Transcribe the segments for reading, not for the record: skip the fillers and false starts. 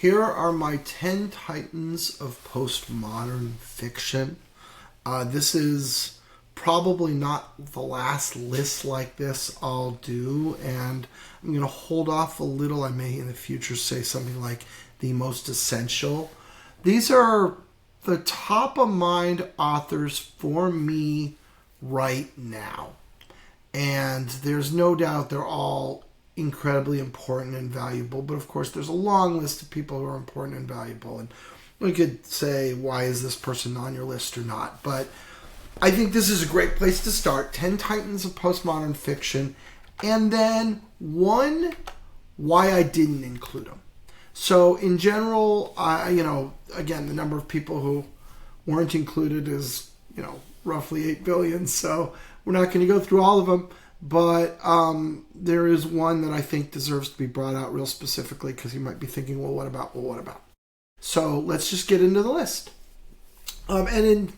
Here are my 10 titans of postmodern fiction. This is probably not the last list like this I'll do, and I'm going to hold off a little. I may in the future say something like the most essential. These are the top of mind authors for me right now. And there's no doubt they're all incredibly important and valuable. But of course, there's a long list of people who are important and valuable. And we could say, why is this person on your list or not? But I think this is a great place to start. 10 Titans of Postmodern Fiction. And then one, why I didn't include them. So in general, again, the number of people who weren't included is, roughly 8 billion. So we're not going to go through all of them. But there is one that I think deserves to be brought out real specifically because you might be thinking, well, what about? So let's just get into the list. Don't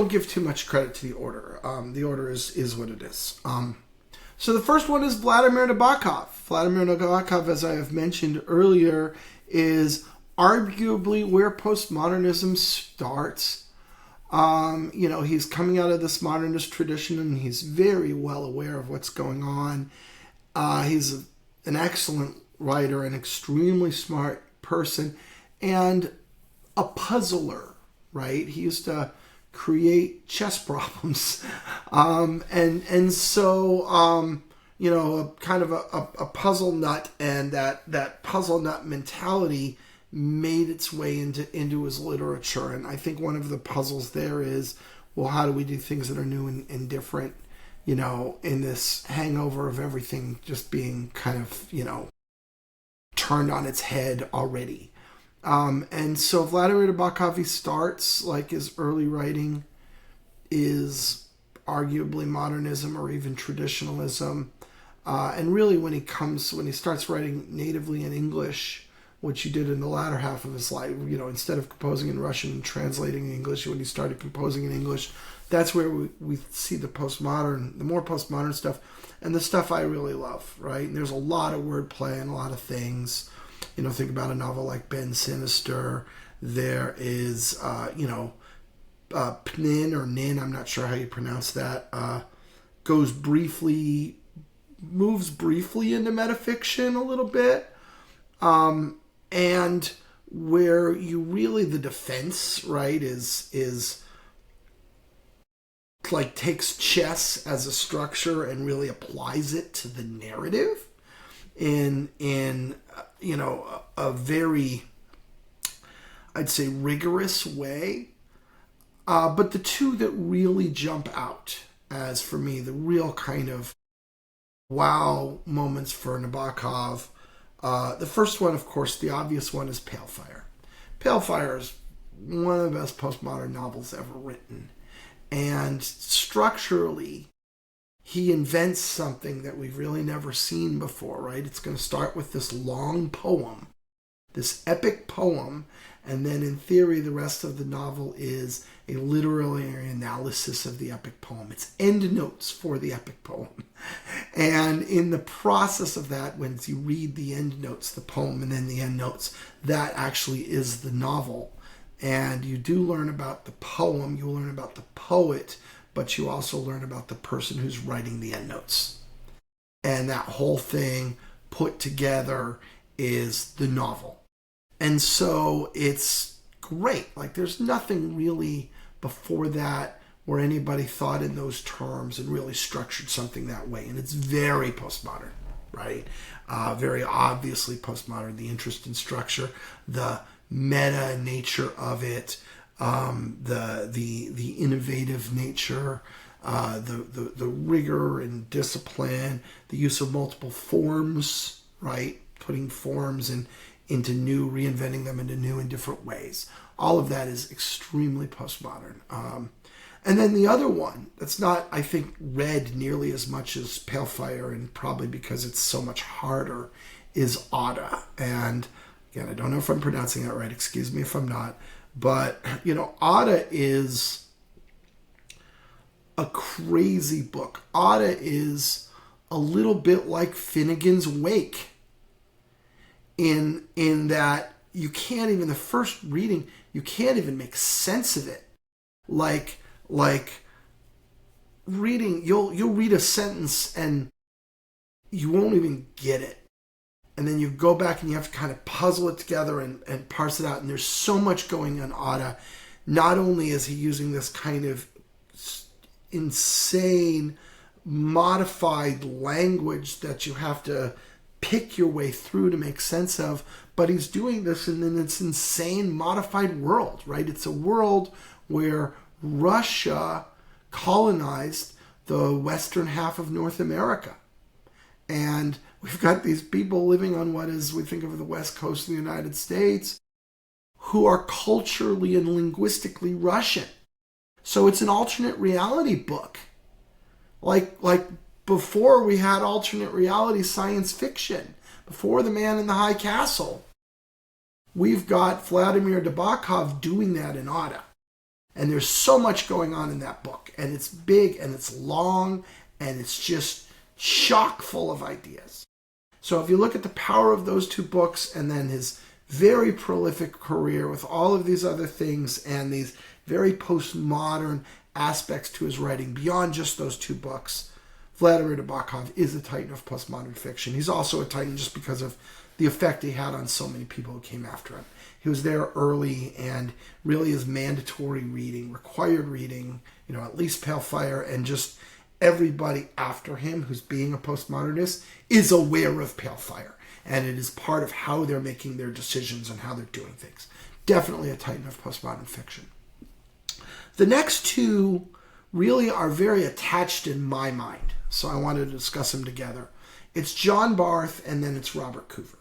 give too much credit to the order. The order is what it is. So the first one is Vladimir Nabokov. Vladimir Nabokov, as I have mentioned earlier, is arguably where postmodernism starts. He's coming out of this modernist tradition and he's very well aware of what's going on. He's an excellent writer, an extremely smart person, and a puzzler, right? He used to create chess problems. Kind of a puzzle nut, and that puzzle nut mentality made its way into his literature. And I think one of the puzzles there is, well, how do we do things that are new and different, in this hangover of everything just being kind of, turned on its head already. And so Vladimir Nabokov, he starts, like his early writing is arguably modernism or even traditionalism. And really when he starts writing natively in English, which he did in the latter half of his life, instead of composing in Russian and translating in English, when he started composing in English, that's where we see the more postmodern stuff, and the stuff I really love, right? And there's a lot of wordplay and a lot of things. Think about a novel like Ben Sinister. There is, Pnin or Nin, I'm not sure how you pronounce that, moves briefly into metafiction a little bit. And where the defense, right, is like takes chess as a structure and really applies it to the narrative in a very, I'd say, rigorous way. But the two that really jump out as, for me, the real kind of wow moments for Nabokov. The first one, of course, the obvious one, is Pale Fire. Pale Fire is one of the best postmodern novels ever written. And structurally, he invents something that we've really never seen before, right? It's going to start with this long poem, this epic poem, and then in theory, the rest of the novel is a literary analysis of the epic poem. It's endnotes for the epic poem. And in the process of that, when you read the endnotes, the poem, and then the endnotes, that actually is the novel. And you do learn about the poem, you learn about the poet, but you also learn about the person who's writing the endnotes. And that whole thing put together is the novel. And so it's great. Like, there's nothing really before that where anybody thought in those terms and really structured something that way. And it's very postmodern, right? Very obviously postmodern. The interest in structure, the meta nature of it, the innovative nature, the rigor and discipline, the use of multiple forms, right? Putting forms reinventing them into new and different ways. All of that is extremely postmodern. And then the other one that's not, I think, read nearly as much as Pale Fire, and probably because it's so much harder, is Ada. And again, I don't know if I'm pronouncing that right. Excuse me if I'm not. But, Ada is a crazy book. Ada is a little bit like Finnegan's Wake. in that you can't even, the first reading, you can't even make sense of it. Like reading, you'll read a sentence and you won't even get it. And then you go back and you have to kind of puzzle it together and parse it out. And there's so much going on Otta. Not only is he using this kind of insane modified language that you have to pick your way through to make sense of, but he's doing this in this insane modified world, right? It's a world where Russia colonized the western half of North America. And we've got these people living on what is, we think of the west coast of the United States, who are culturally and linguistically Russian. So it's an alternate reality book. Like before we had alternate reality science fiction, before The Man in the High Castle, we've got Vladimir Nabokov doing that in Otta. And there's so much going on in that book. And it's big and it's long and it's just chock full of ideas. So if you look at the power of those two books and then his very prolific career with all of these other things and these very postmodern aspects to his writing beyond just those two books, Vladimir Nabokov is a titan of postmodern fiction. He's also a titan just because of the effect he had on so many people who came after him. He was there early and really is mandatory reading, required reading, at least Pale Fire, and just everybody after him who's being a postmodernist is aware of Pale Fire. And it is part of how they're making their decisions and how they're doing things. Definitely a titan of postmodern fiction. The next two really are very attached in my mind, so I wanted to discuss them together. It's John Barth and then it's Robert Coover.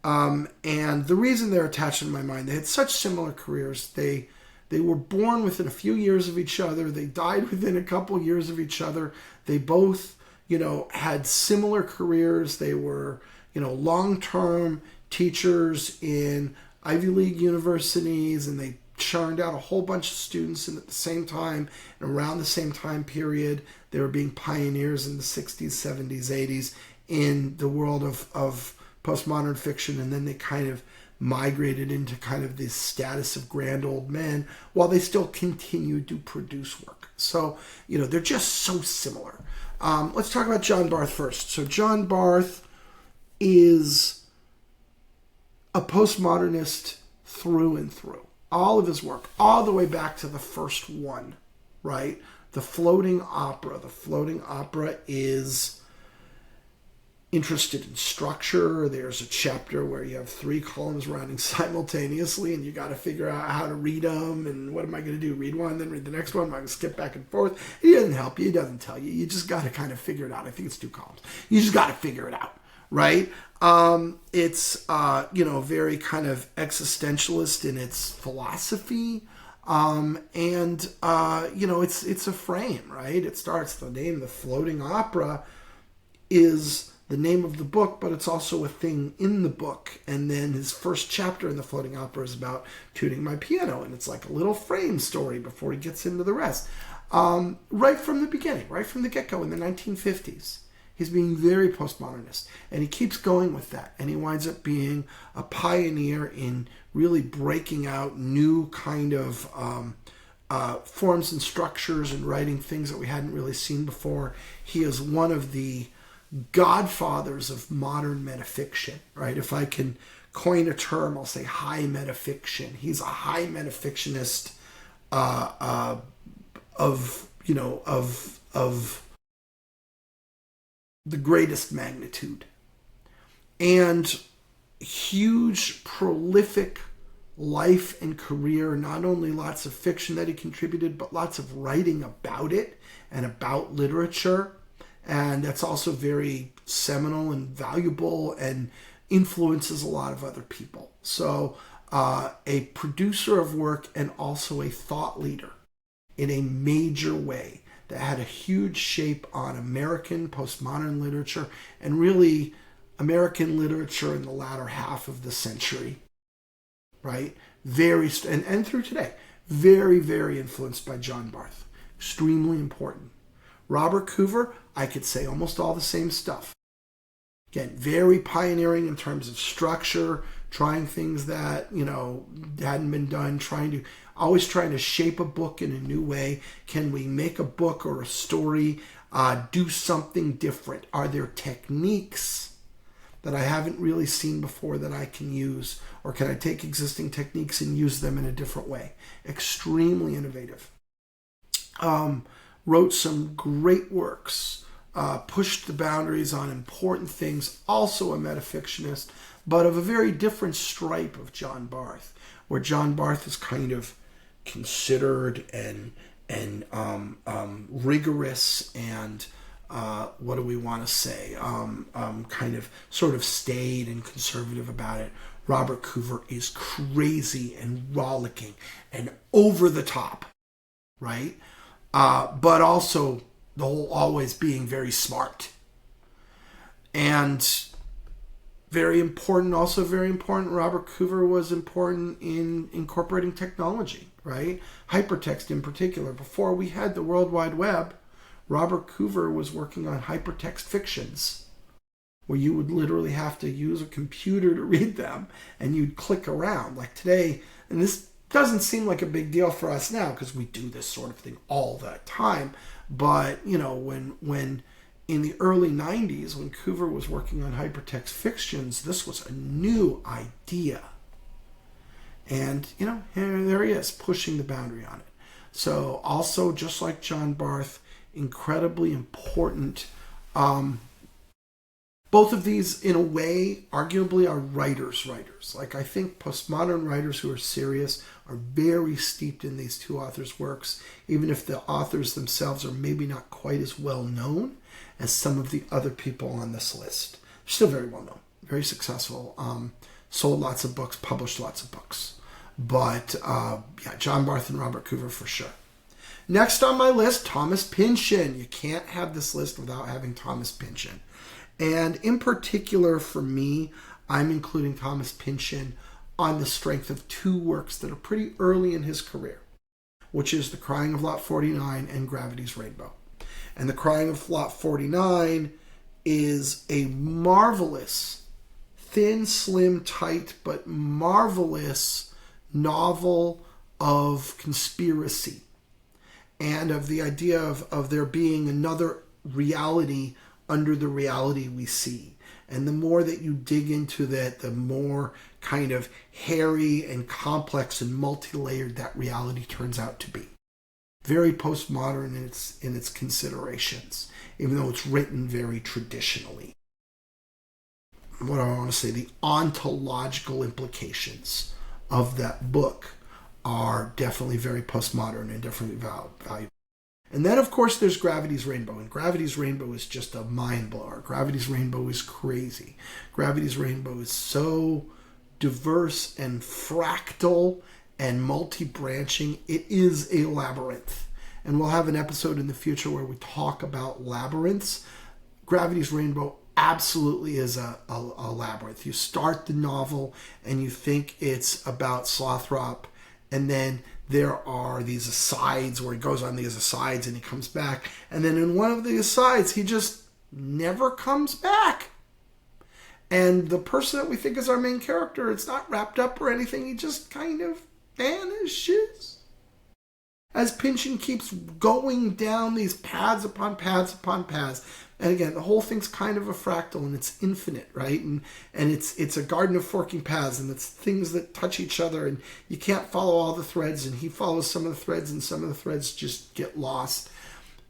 And the reason they're attached in my mind, they had such similar careers. They were born within a few years of each other. They died within a couple years of each other. They both, had similar careers. They were, long-term teachers in Ivy League universities, and they churned out a whole bunch of students, and at the same time, and around the same time period, they were being pioneers in the 60s, 70s, 80s in the world of postmodern fiction, and then they kind of migrated into kind of this status of grand old men while they still continued to produce work. So, they're just so similar. Let's talk about John Barth first. So John Barth is a postmodernist through and through. All of his work, all the way back to the first one, right? The Floating Opera. The Floating Opera is interested in structure. There's a chapter where you have 3 columns running simultaneously and you got to figure out how to read them and what am I going to do? Read one, then read the next one? Am I going to skip back and forth? He doesn't help you. He doesn't tell you. You just got to kind of figure it out. I think it's 2 columns. You just got to figure it out, right? It's, very kind of existentialist in its philosophy. It's a frame, right? It starts, the name, The Floating Opera is the name of the book, but it's also a thing in the book. And then his first chapter in The Floating Opera is about tuning my piano, and it's like a little frame story before he gets into the rest. Right from the beginning, right from the get-go in the 1950s. He's being very postmodernist, and he keeps going with that, and he winds up being a pioneer in really breaking out new kind of forms and structures and writing things that we hadn't really seen before. He is one of the godfathers of modern metafiction, right? If I can coin a term, I'll say high metafiction. He's a high metafictionist of the greatest magnitude. And huge, prolific life and career, not only lots of fiction that he contributed, but lots of writing about it and about literature. And that's also very seminal and valuable and influences a lot of other people. So a producer of work and also a thought leader in a major way that had a huge shape on American postmodern literature and really American literature in the latter half of the century, right? And through today, very, very influenced by John Barth. Extremely important. Robert Coover, I could say almost all the same stuff. Again, very pioneering in terms of structure, trying things that, hadn't been done, always trying to shape a book in a new way. Can we make a book or a story do something different? Are there techniques that I haven't really seen before that I can use? Or can I take existing techniques and use them in a different way? Extremely innovative. Wrote some great works. Pushed the boundaries on important things. Also a metafictionist, but of a very different stripe of John Barth, where John Barth is kind of considered and rigorous and what do we want to say? Kind of sort of staid and conservative about it. Robert Coover is crazy and rollicking and over the top, right? But also the whole always being very smart. And very important, Robert Coover was important in incorporating technology, right? Hypertext in particular. Before we had the World Wide Web, Robert Coover was working on hypertext fictions, where you would literally have to use a computer to read them, and you'd click around. Like today, and this doesn't seem like a big deal for us now because we do this sort of thing all the time. But, when in the early 90s, when Coover was working on hypertext fictions, this was a new idea. And, there he is, pushing the boundary on it. So also, just like John Barth, incredibly important. Both of these, in a way, arguably are writers. Like, I think postmodern writers who are serious are very steeped in these two authors' works, even if the authors themselves are maybe not quite as well known as some of the other people on this list. They're still very well known, very successful, sold lots of books, published lots of books. But, John Barth and Robert Coover for sure. Next on my list, Thomas Pynchon. You can't have this list without having Thomas Pynchon. And in particular, for me, I'm including Thomas Pynchon on the strength of two works that are pretty early in his career, which is The Crying of Lot 49 and Gravity's Rainbow. And The Crying of Lot 49 is a marvelous, thin, slim, tight, but marvelous novel of conspiracy and of the idea of there being another reality under the reality we see. And the more that you dig into that, the more kind of hairy and complex and multi-layered that reality turns out to be. Very postmodern in its considerations, even though it's written very traditionally. What do I want to say? The ontological implications of that book are definitely very postmodern and definitely valuable. And then, of course, there's Gravity's Rainbow. And Gravity's Rainbow is just a mind-blower. Gravity's Rainbow is crazy. Gravity's Rainbow is so diverse and fractal and multi-branching. It is a labyrinth. And we'll have an episode in the future where we talk about labyrinths. Gravity's Rainbow absolutely is a labyrinth. You start the novel and you think it's about Slothrop, and then there are these asides where he goes on these asides and he comes back. And then in one of the asides, he just never comes back. And the person that we think is our main character, it's not wrapped up or anything. He just kind of vanishes. As Pynchon keeps going down these paths upon paths upon paths. And again, the whole thing's kind of a fractal and it's infinite, right? And it's a garden of forking paths and it's things that touch each other and you can't follow all the threads, and he follows some of the threads and some of the threads just get lost.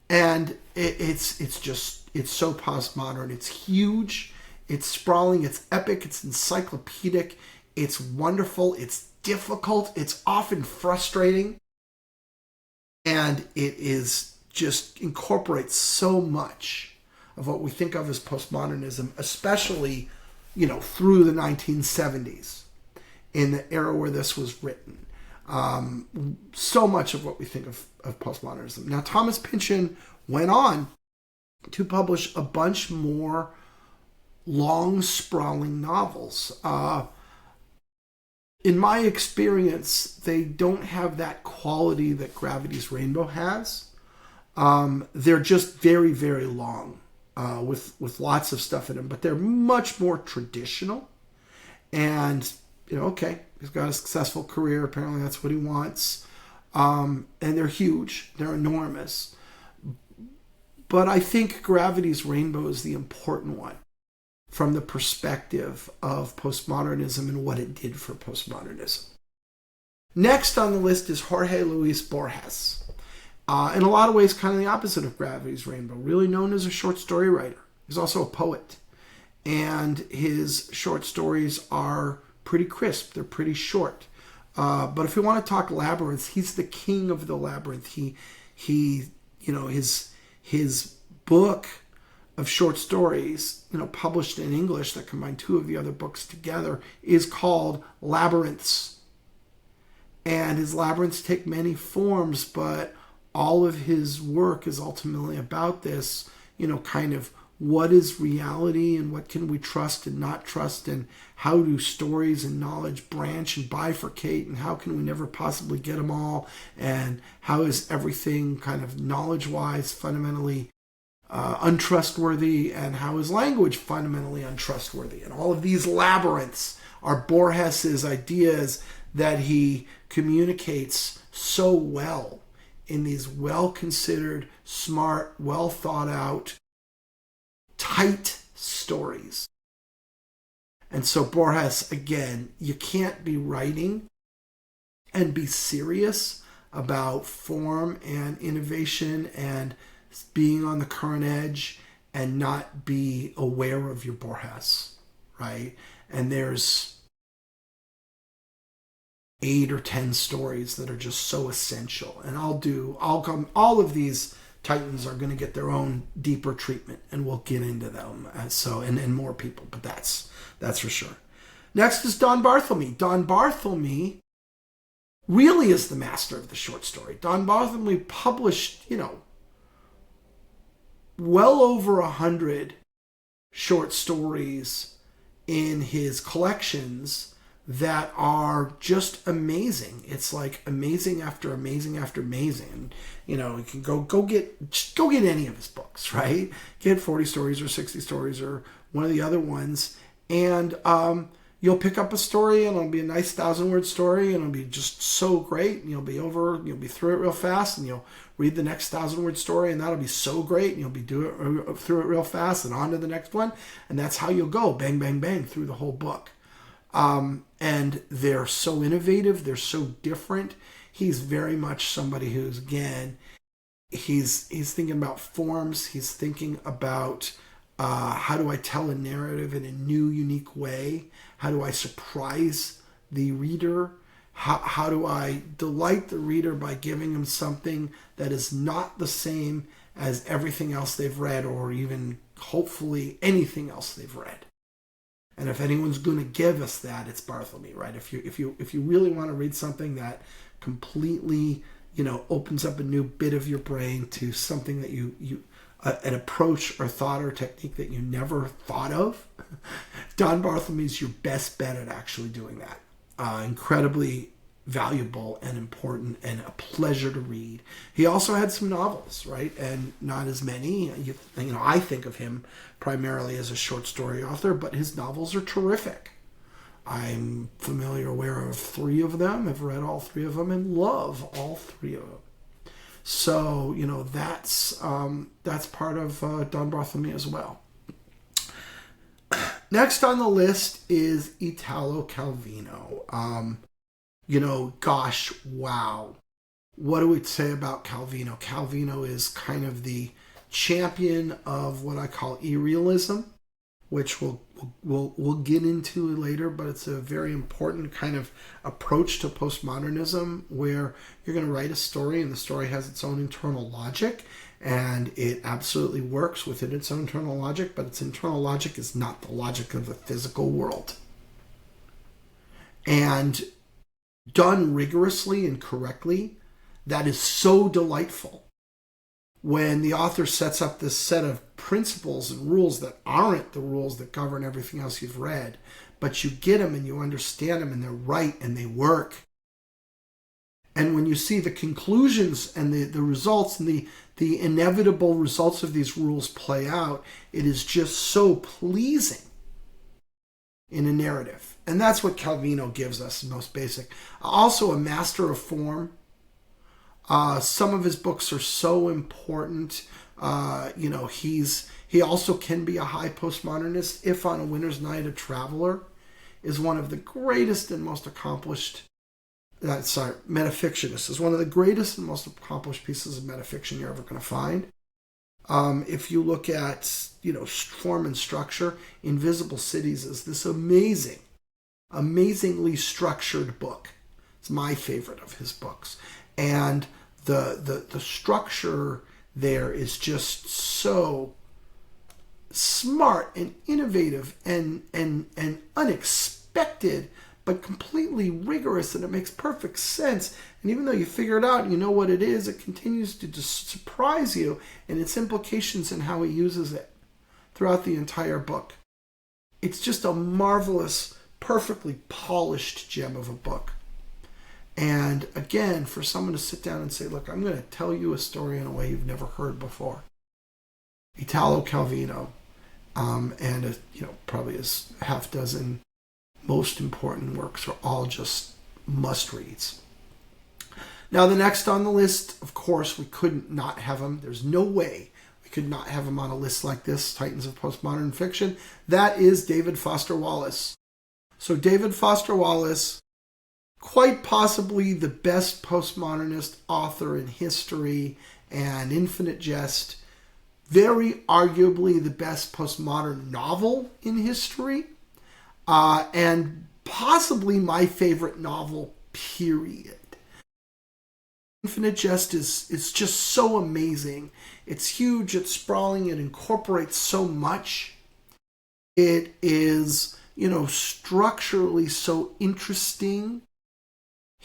And it's so postmodern. It's huge, it's sprawling, it's epic, it's encyclopedic, it's wonderful, it's difficult, it's often frustrating. And it is just incorporates so much of what we think of as postmodernism, especially, through the 1970s, in the era where this was written. So much of what we think of postmodernism. Now, Thomas Pynchon went on to publish a bunch more long, sprawling novels. In my experience, they don't have that quality that Gravity's Rainbow has. They're just very, very long. with lots of stuff in them, but they're much more traditional. And okay, he's got a successful career. Apparently, that's what he wants. And they're huge. They're enormous. But I think Gravity's Rainbow is the important one from the perspective of postmodernism and what it did for postmodernism. Next on the list is Jorge Luis Borges. In a lot of ways, kind of the opposite of Gravity's Rainbow. Really known as a short story writer. He's also a poet. And his short stories are pretty crisp. They're pretty short. But if we want to talk labyrinth, he's the king of the labyrinth. His book of short stories, published in English that combine two of the other books together, is called Labyrinths. And his labyrinths take many forms, but all of his work is ultimately about this, kind of what is reality and what can we trust and not trust, and how do stories and knowledge branch and bifurcate, and how can we never possibly get them all, and how is everything kind of knowledge-wise fundamentally untrustworthy, and how is language fundamentally untrustworthy. And all of these labyrinths are Borges's ideas that he communicates so well in these well-considered, smart, well-thought-out, tight stories. And so Borges, again, you can't be writing and be serious about form and innovation and being on the current edge and not be aware of your Borges, right? And there's 8 or 10 stories that are just so essential. And all of these titans are going to get their own deeper treatment, and we'll get into them. And more people, but that's for sure. Next is Don Barthelme. Don Barthelme really is the master of the short story. Don Barthelme published, well over 100 short stories in his collections that are just amazing. It's like amazing after amazing after amazing. You can go get any of his books, right? Get 40 stories or 60 stories or one of the other ones, and you'll pick up a story, and it'll be a nice 1,000-word story, and it'll be just so great, and you'll be through it real fast, and you'll read the next 1,000-word story, and that'll be so great, and you'll be through it real fast, and on to the next one, and that's how you'll go, bang, bang, bang, through the whole book. And they're so innovative, they're so different. He's very much somebody who's, again, he's thinking about forms, he's thinking about how do I tell a narrative in a new, unique way? How do I surprise the reader? How do I delight the reader by giving them something that is not the same as everything else they've read, or even hopefully anything else they've read? And if anyone's going to give us that, it's Barthelme, right? If you really want to read something that completely, opens up a new bit of your brain to something that you an approach or thought or technique that you never thought of, Don Barthelme is your best bet at actually doing that. Incredibly valuable and important and a pleasure to read. He also had some novels, right? And not as many. I think of him primarily as a short story author, but his novels are terrific. I'm aware of 3 of them. I've read all 3 of them and love all 3 of them. So, that's part of Don Barthelme as well. Next on the list is Italo Calvino. Gosh, wow. What do we say about Calvino? Calvino is kind of the champion of what I call irrealism, which we'll get into later, but it's a very important kind of approach to postmodernism, where you're going to write a story and the story has its own internal logic, and it absolutely works within its own internal logic, but its internal logic is not the logic of the physical world. And done rigorously and correctly, that is so delightful. When the author sets up this set of principles and rules that aren't the rules that govern everything else you've read, but you get them and you understand them and they're right and they work. And when you see the conclusions and the results and the inevitable results of these rules play out, it is just so pleasing in a narrative. And that's what Calvino gives us, most basic. Also a master of form. Some of his books are so important. He also can be a high postmodernist. If on a Winter's Night, A Traveler is one of the greatest and most accomplished metafictionists, is one of the greatest and most accomplished pieces of metafiction you're ever going to find. If you look at, form and structure, Invisible Cities is this amazingly structured book. It's my favorite of his books. And the structure there is just so smart and innovative and unexpected, but completely rigorous, and it makes perfect sense. And even though you figure it out and you know what it is, it continues to just surprise you in its implications and how he uses it throughout the entire book. It's just a marvelous, perfectly polished gem of a book. And again, for someone to sit down and say, look, I'm going to tell you a story in a way you've never heard before. Italo Calvino, and probably his half dozen most important works are all just must-reads. Now, the next on the list, of course, we couldn't not have him. There's no way we could not have him on a list like this, Titans of Postmodern Fiction. That is David Foster Wallace. So David Foster Wallace, quite possibly the best postmodernist author in history, and Infinite Jest, very arguably the best postmodern novel in history, and possibly my favorite novel, period. Infinite Jest is just so amazing. It's huge, it's sprawling, it incorporates so much. It is, structurally so interesting.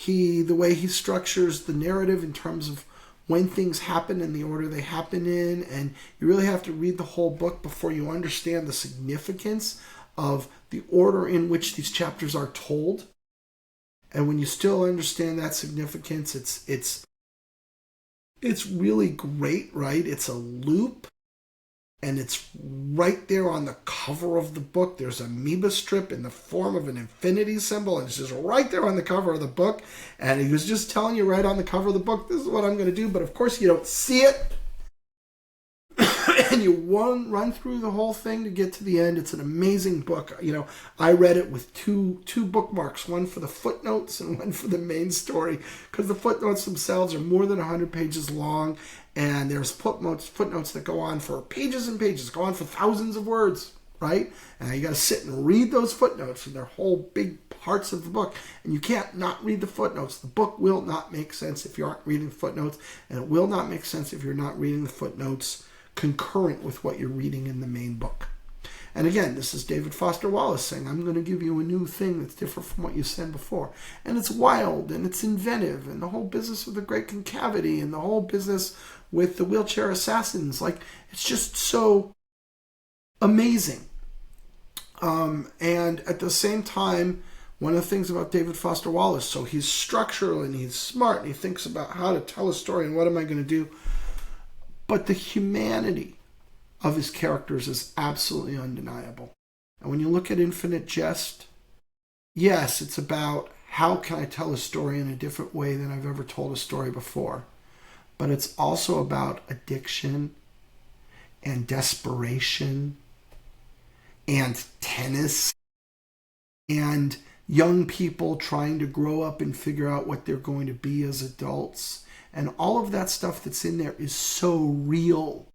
The way he structures the narrative in terms of when things happen and the order they happen in, and you really have to read the whole book before you understand the significance of the order in which these chapters are told. And when you still understand that significance, it's really great, right? It's a loop, and it's right there on the cover of the book. There's an amoeba strip in the form of an infinity symbol, and it's just right there on the cover of the book. And he was just telling you right on the cover of the book, this is what I'm going to do. But of course, you don't see it. And you run through the whole thing to get to the end. It's an amazing book. I read it with two bookmarks, one for the footnotes and one for the main story, because the footnotes themselves are more than 100 pages long, and there's footnotes that go on for pages and pages, go on for thousands of words, right? And you got to sit and read those footnotes, and they're whole big parts of the book, and you can't not read the footnotes. The book will not make sense if you aren't reading the footnotes, and it will not make sense if you're not reading the footnotes concurrent with what you're reading in the main book. And again, this is David Foster Wallace saying, I'm going to give you a new thing that's different from what you said before. And it's wild, and it's inventive, and the whole business with the Great Concavity, and the whole business with the wheelchair assassins, it's just so amazing. And at the same time, one of the things about David Foster Wallace, so he's structural, and he's smart, and he thinks about how to tell a story, and what am I going to do? But the humanity of his characters is absolutely undeniable. And when you look at Infinite Jest, yes, it's about how can I tell a story in a different way than I've ever told a story before. But it's also about addiction and desperation and tennis and young people trying to grow up and figure out what they're going to be as adults. And all of that stuff that's in there is so real.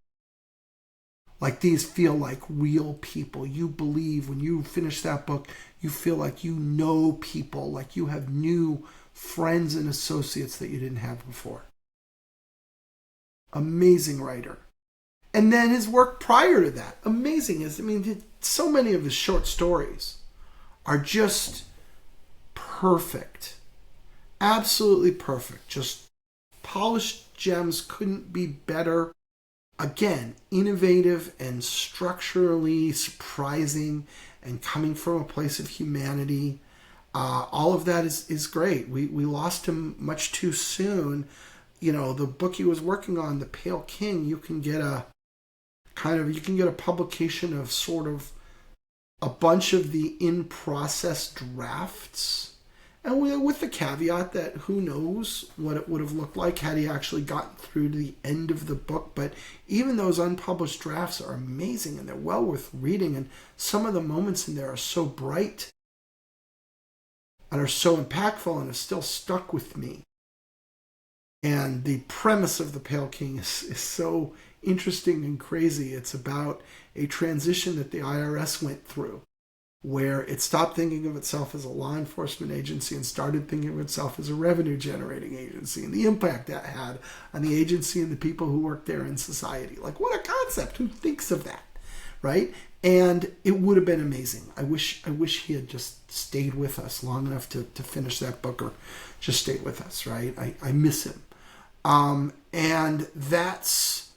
These feel like real people. You believe when you finish that book, you feel like you know people, like you have new friends and associates that you didn't have before. Amazing writer. And then his work prior to that, amazing. So many of his short stories are just perfect. Absolutely perfect. Just polished gems, couldn't be better. Again, innovative and structurally surprising and coming from a place of humanity. All of that is great. We lost him much too soon. The book he was working on, The Pale King, you can get a publication of sort of a bunch of the in-process drafts, and with the caveat that who knows what it would have looked like had he actually gotten through to the end of the book. But even those unpublished drafts are amazing, and they're well worth reading, and some of the moments in there are so bright and are so impactful and have still stuck with me. And the premise of The Pale King is so interesting and crazy. It's about a transition that the IRS went through, where it stopped thinking of itself as a law enforcement agency and started thinking of itself as a revenue generating agency, and the impact that had on the agency and the people who work there in society. Like, what a concept! Who thinks of that, right? And it would have been amazing. I wish he had just stayed with us long enough to finish that book, or just stayed with us, right? I miss him. And that's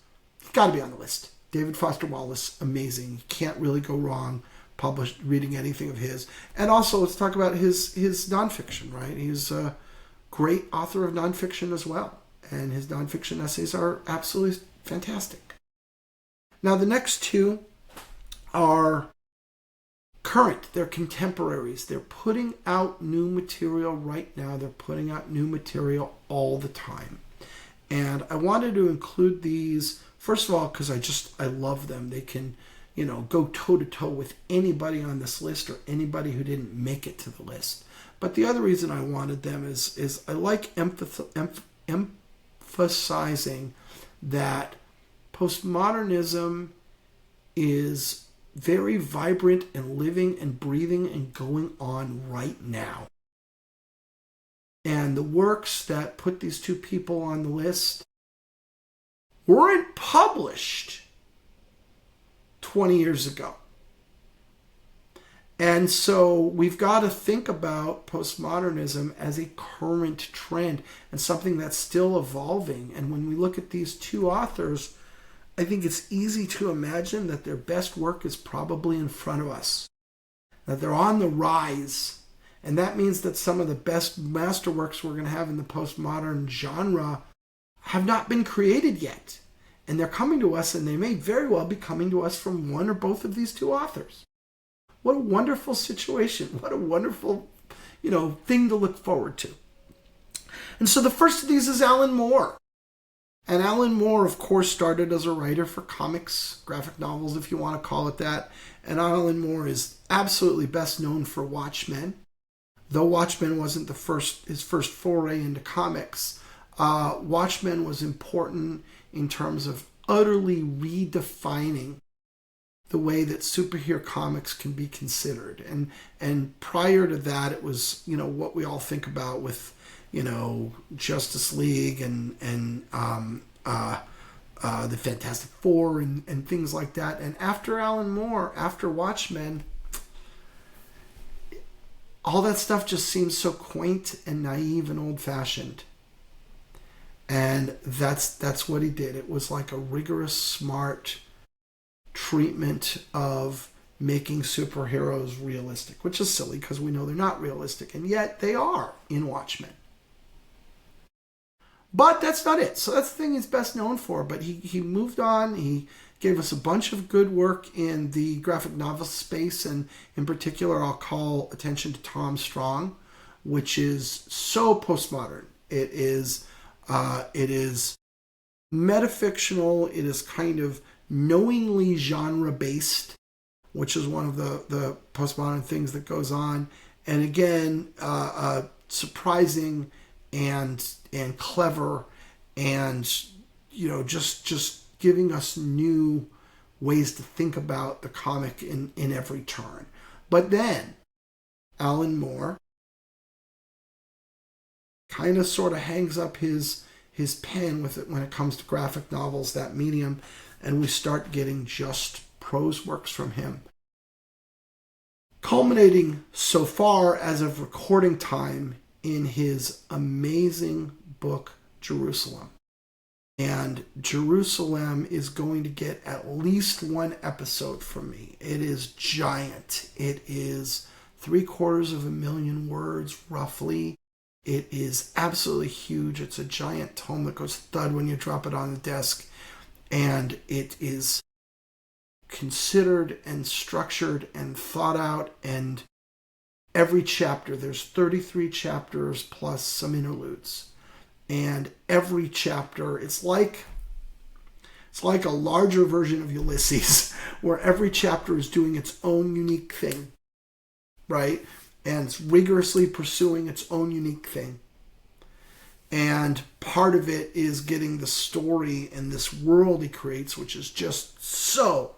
got to be on the list. David Foster Wallace, amazing. You can't really go wrong reading anything of his. And also, let's talk about his nonfiction, right? He's a great author of nonfiction as well. And his nonfiction essays are absolutely fantastic. Now, the next two are current. They're contemporaries. They're putting out new material right now. They're putting out new material all the time. And I wanted to include these, first of all, because I love them. They can, go toe-to-toe with anybody on this list or anybody who didn't make it to the list. But the other reason I wanted them is I like emphasizing that postmodernism is very vibrant and living and breathing and going on right now. And the works that put these two people on the list weren't published 20 years ago. And so we've got to think about postmodernism as a current trend and something that's still evolving. And when we look at these two authors, I think it's easy to imagine that their best work is probably in front of us, that they're on the rise. And that means that some of the best masterworks we're going to have in the postmodern genre have not been created yet. And they're coming to us, and they may very well be coming to us from one or both of these two authors. What a wonderful situation. What a wonderful, thing to look forward to. And so the first of these is Alan Moore. And Alan Moore, of course, started as a writer for comics, graphic novels, if you want to call it that. And Alan Moore is absolutely best known for Watchmen. Though Watchmen wasn't his first foray into comics, Watchmen was important in terms of utterly redefining the way that superhero comics can be considered. And prior to that, it was, what we all think about with, Justice League and the Fantastic Four and things like that. And after Alan Moore, after Watchmen, all that stuff just seems so quaint and naive and old-fashioned. And that's what he did. It was like a rigorous, smart treatment of making superheroes realistic, which is silly because we know they're not realistic, and yet they are in Watchmen. But that's not it. So that's the thing he's best known for. But he moved on. He gave us a bunch of good work in the graphic novel space, and in particular, I'll call attention to Tom Strong, which is so postmodern. It is metafictional. It is kind of knowingly genre-based, which is one of the postmodern things that goes on. And again, surprising and clever, and just giving us new ways to think about the comic in every turn. But then Alan Moore kind of sort of hangs up his pen with it when it comes to graphic novels, that medium, and we start getting just prose works from him. Culminating so far as of recording time in his amazing book, Jerusalem. And Jerusalem is going to get at least one episode from me. It is giant. It is 750,000 words, roughly. It is absolutely huge. It's a giant tome that goes thud when you drop it on the desk. And it is considered and structured and thought out. And every chapter, there's 33 chapters plus some interludes. And every chapter, it's like a larger version of Ulysses, where every chapter is doing its own unique thing, right? And it's rigorously pursuing its own unique thing. And part of it is getting the story and this world he creates, which is just so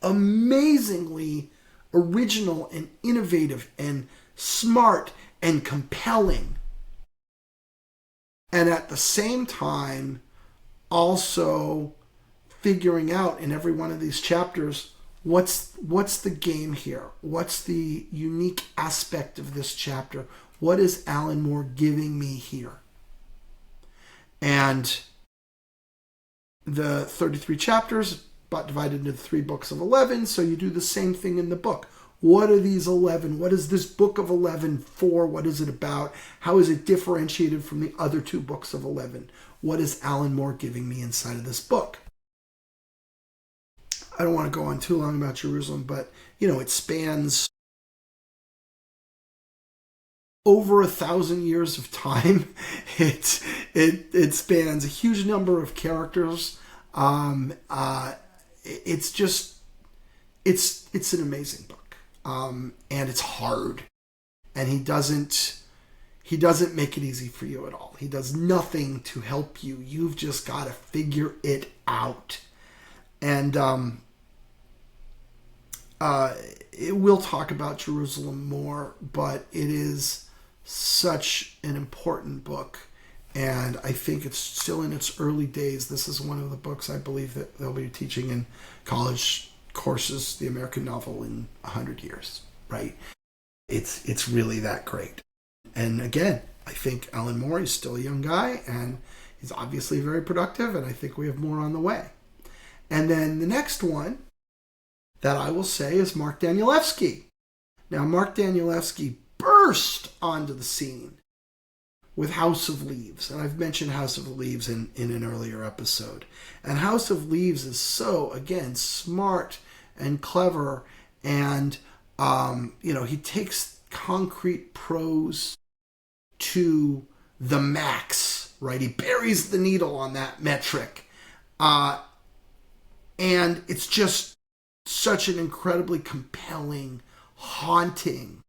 amazingly original and innovative and smart and compelling. And at the same time, also figuring out in every one of these chapters, what's the game here? What's the unique aspect of this chapter? What is Alan Moore giving me here? And the 33 chapters, but divided into 3 books of 11, so you do the same thing in the book. What are these 11? What is this book of 11 for? What is it about? How is it differentiated from the other 2 books of 11? What is Alan Moore giving me inside of this book? I don't want to go on too long about Jerusalem, but, it spans over 1,000 years of time. It spans a huge number of characters. It's an amazing book. And it's hard. And he doesn't make it easy for you at all. He does nothing to help you. You've just got to figure it out. And we'll talk about Jerusalem more, but it is such an important book. And I think it's still in its early days. This is one of the books I believe that they'll be teaching in college courses, the American novel, in 100 years, right? It's really that great. And again, I think Alan Moore is still a young guy, and he's obviously very productive, and I think we have more on the way. And then the next one that I will say is Mark Danielewski. Now, Mark Danielewski burst onto the scene with House of Leaves. And I've mentioned House of Leaves in an earlier episode. And House of Leaves is so, again, smart and clever. And, he takes concrete prose to the max, right? He buries the needle on that metric. And it's just such an incredibly compelling, haunting,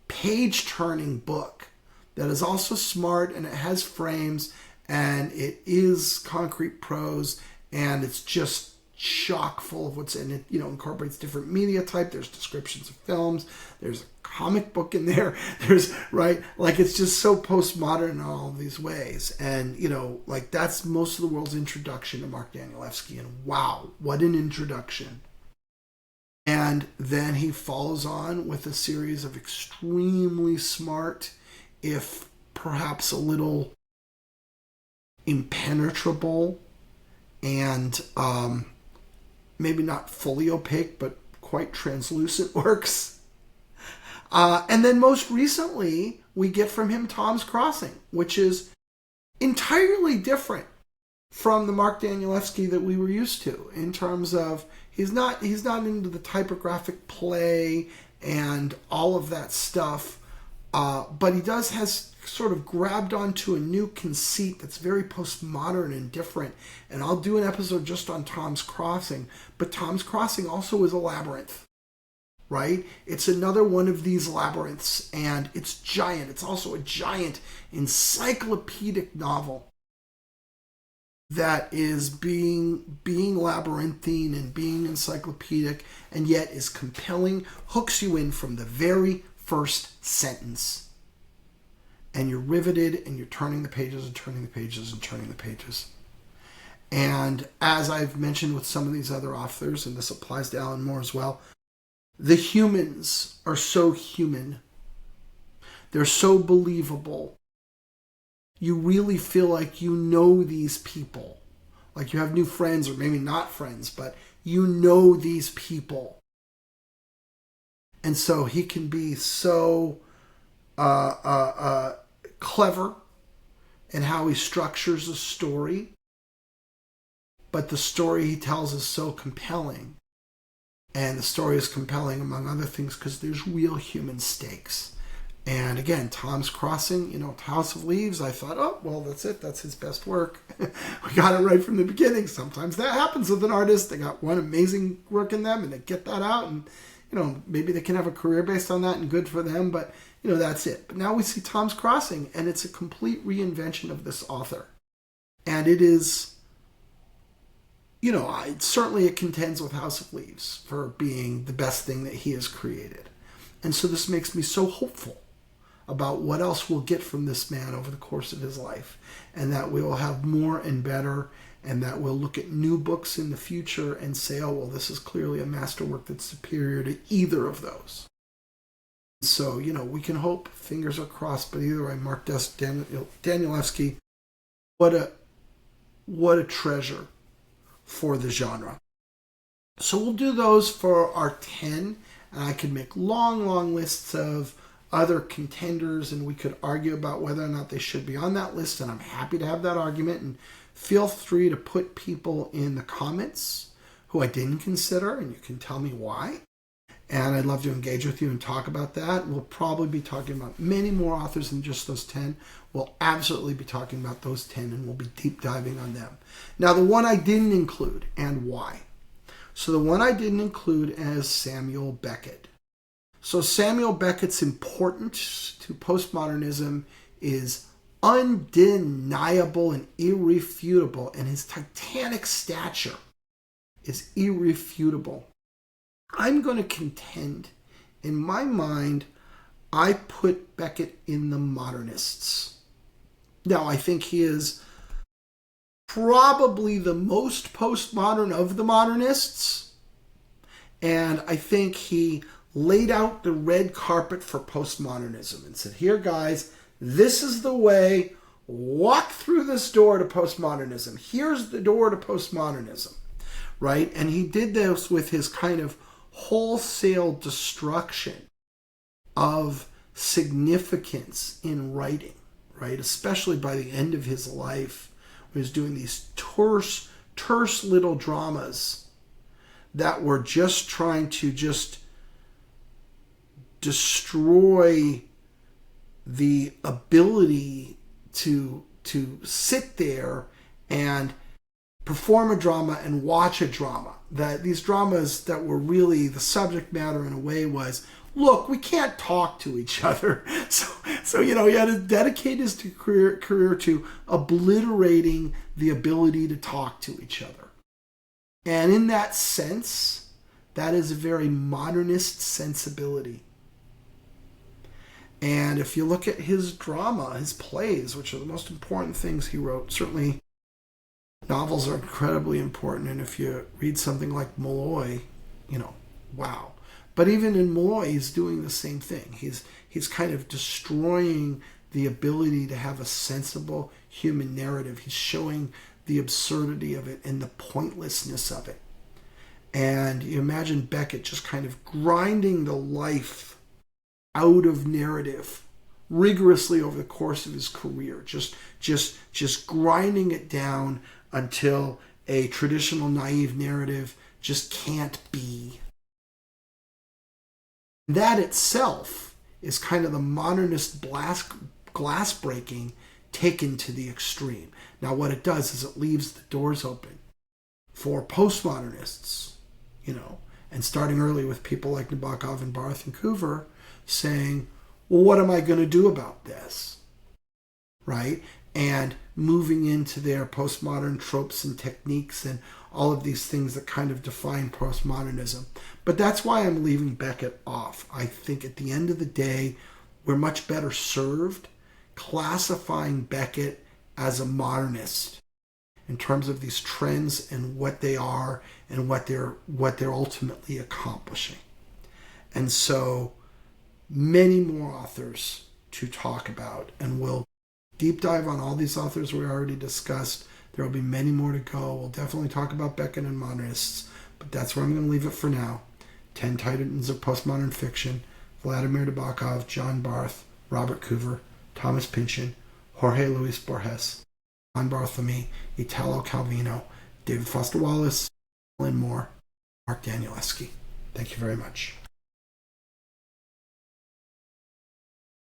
page-turning book that is also smart, and it has frames, and it is concrete prose, and it's just chock full of what's in it. Incorporates different media type. There's descriptions of films. There's a comic book in there. There's, right? It's just so postmodern in all of these ways. And, that's most of the world's introduction to Mark Danielewski. And wow, what an introduction. And then he follows on with a series of extremely smart, if perhaps a little impenetrable, and maybe not fully opaque, but quite translucent works. And then most recently, we get from him Tom's Crossing, which is entirely different from the Mark Danielewski that we were used to, in terms of he's not into the typographic play and all of that stuff, but he has sort of grabbed onto a new conceit that's very postmodern and different. And I'll do an episode just on Tom's Crossing, but Tom's Crossing also is a labyrinth, right? It's another one of these labyrinths, and it's giant. It's also a giant encyclopedic novel that is being labyrinthine and being encyclopedic, and yet is compelling, hooks you in from the very first sentence. And you're riveted, and you're turning the pages and turning the pages and turning the pages. And as I've mentioned with some of these other authors, and this applies to Alan Moore as well, the humans are so human. They're so believable. You really feel like you know these people. Like you have new friends, or maybe not friends, but you know these people. And so he can be so clever in how he structures a story, but the story he tells is so compelling. And the story is compelling, among other things, because there's real human stakes. And again, Tom's Crossing, House of Leaves, I thought, oh, well, that's it. That's his best work. We got it right from the beginning. Sometimes that happens with an artist. They got one amazing work in them, and they get that out, and, maybe they can have a career based on that, and good for them, but, that's it. But now we see Tom's Crossing, and it's a complete reinvention of this author. And it is, certainly it contends with House of Leaves for being the best thing that he has created. And so this makes me so hopeful about what else we'll get from this man over the course of his life, and that we will have more and better, and that we'll look at new books in the future and say, oh, well, this is clearly a masterwork that's superior to either of those. So, we can hope, fingers are crossed, but either way, Mark Danielewski, what a treasure for the genre. So we'll do those for our 10, and I could make long lists of other contenders, and we could argue about whether or not they should be on that list, and I'm happy to have that argument, and feel free to put people in the comments who I didn't consider, and you can tell me why, and I'd love to engage with you and talk about that. We'll probably be talking about many more authors than just those 10. We'll absolutely be talking about those 10, and we'll be deep diving on them. Now, the one I didn't include, and why. So the one I didn't include is Samuel Beckett. So Samuel Beckett's importance to postmodernism is undeniable and irrefutable, and his titanic stature is irrefutable. I'm going to contend, in my mind, I put Beckett in the modernists. Now, I think he is probably the most postmodern of the modernists, and I think he laid out the red carpet for postmodernism and said, here, guys, this is the way. Walk through this door to postmodernism. Here's the door to postmodernism, right? And he did this with his kind of wholesale destruction of significance in writing, right? Especially by the end of his life, when he was doing these terse little dramas that were just trying to just destroy the ability to sit there and perform a drama and watch a drama. That these dramas that were really the subject matter in a way was, look, we can't talk to each other. So he had to dedicate his career to obliterating the ability to talk to each other. And in that sense, that is a very modernist sensibility. And if you look at his drama, his plays, which are the most important things he wrote, certainly novels are incredibly important. And if you read something like Molloy, wow. But even in Molloy, he's doing the same thing. He's kind of destroying the ability to have a sensible human narrative. He's showing the absurdity of it and the pointlessness of it. And you imagine Beckett just kind of grinding the life out of narrative rigorously over the course of his career, just grinding it down until a traditional naive narrative just can't be. That itself is kind of the modernist glass breaking taken to the extreme. Now what it does is it leaves the doors open for postmodernists, and starting early with people like Nabokov and Barth and Coover, saying, well, what am I going to do about this? Right? And moving into their postmodern tropes and techniques and all of these things that kind of define postmodernism. But that's why I'm leaving Beckett off. I think at the end of the day, we're much better served classifying Beckett as a modernist in terms of these trends and what they are and what they're ultimately accomplishing. And so many more authors to talk about, and we'll deep dive on all these authors we already discussed. There will be many more to go. We'll definitely talk about Beckett and modernists, but that's where I'm going to leave it for now. 10 Titans of Postmodern Fiction, Vladimir Nabokov, John Barth, Robert Coover, Thomas Pynchon, Jorge Luis Borges, John Bartholomew, Italo Calvino, David Foster Wallace, Alan Moore, Mark Danielewski. Thank you very much.